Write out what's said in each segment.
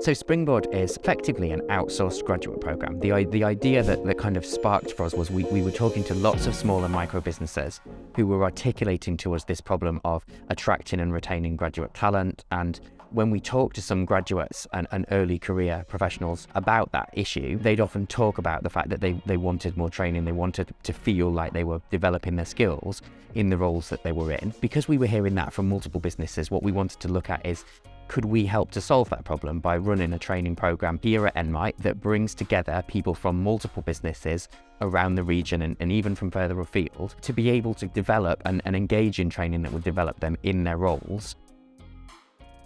So Springboard is effectively an outsourced graduate program. The idea that kind of sparked for us was we were talking to lots of small and micro businesses who were articulating to us this problem of attracting and retaining graduate talent. And when we talked to some graduates and early career professionals about that issue, they'd often talk about the fact that they wanted more training, they wanted to feel like they were developing their skills in the roles that they were in. Because we were hearing that from multiple businesses, what we wanted to look at is, could we help to solve that problem by running a training program here at NMITE that brings together people from multiple businesses around the region and even from further afield to be able to develop and engage in training that would develop them in their roles.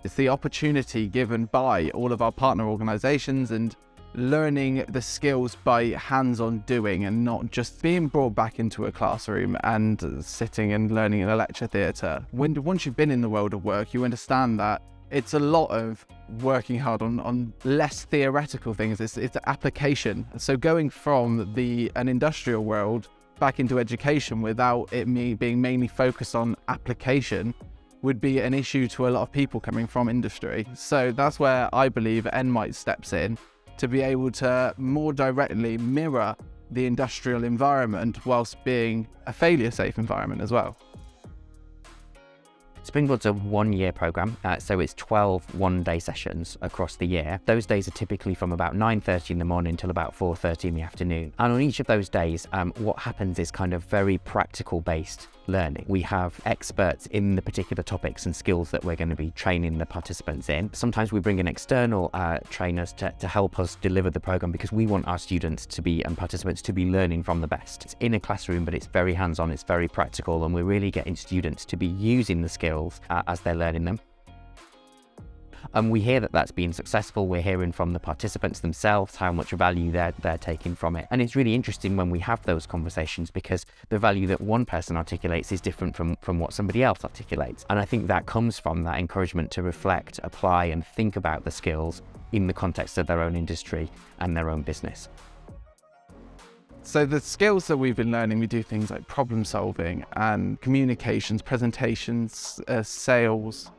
It's the opportunity given by all of our partner organisations and learning the skills by hands-on doing and not just being brought back into a classroom and sitting and learning in a lecture theatre. Once you've been in the world of work, you understand that it's a lot of working hard on less theoretical things. It's application. So going from an industrial world back into education without it being mainly focused on application would be an issue to a lot of people coming from industry. So that's where I believe NMITE steps in to be able to more directly mirror the industrial environment whilst being a failure-safe environment as well. Springboard's a one-year program, so it's 12 one-day sessions across the year. Those days are typically from about 9:30 in the morning till about 4:30 in the afternoon. And on each of those days, what happens is kind of very practical-based learning. We have experts in the particular topics and skills that we're going to be training the participants in. Sometimes we bring in external trainers to help us deliver the program because we want our students and participants to be learning from the best. It's in a classroom, but it's very hands-on, it's very practical, and we're really getting students to be using the skills as they're learning them. And we hear that that's been successful. We're hearing from the participants themselves how much value they're taking from it. And it's really interesting when we have those conversations because the value that one person articulates is different from what somebody else articulates. And I think that comes from that encouragement to reflect, apply, and think about the skills in the context of their own industry and their own business. So the skills that we've been learning, we do things like problem solving and communications, presentations, sales.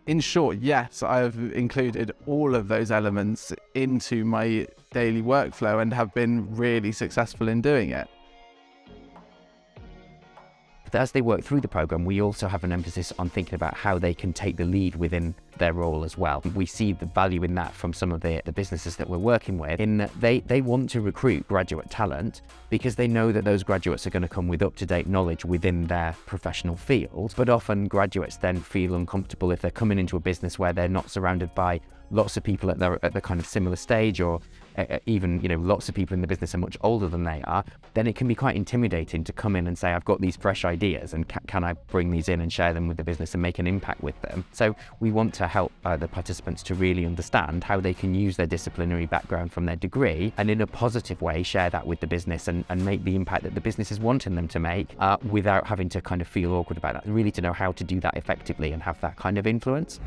In short, yes, I've included all of those elements into my daily workflow and have been really successful in doing it. But as they work through the program, we also have an emphasis on thinking about how they can take the lead within their role as well. We see the value in that from some of the businesses that we're working with, in that they want to recruit graduate talent because they know that those graduates are going to come with up-to-date knowledge within their professional field. But often graduates then feel uncomfortable if they're coming into a business where they're not surrounded by lots of people at the kind of similar stage, or even lots of people in the business are much older than they are. Then it can be quite intimidating to come in and say, I've got these fresh ideas and can I bring these in and share them with the business and make an impact with them. So we want to help the participants to really understand how they can use their disciplinary background from their degree and in a positive way share that with the business and make the impact that the business is wanting them to make without having to kind of feel awkward about that. Really to know how to do that effectively and have that kind of influence.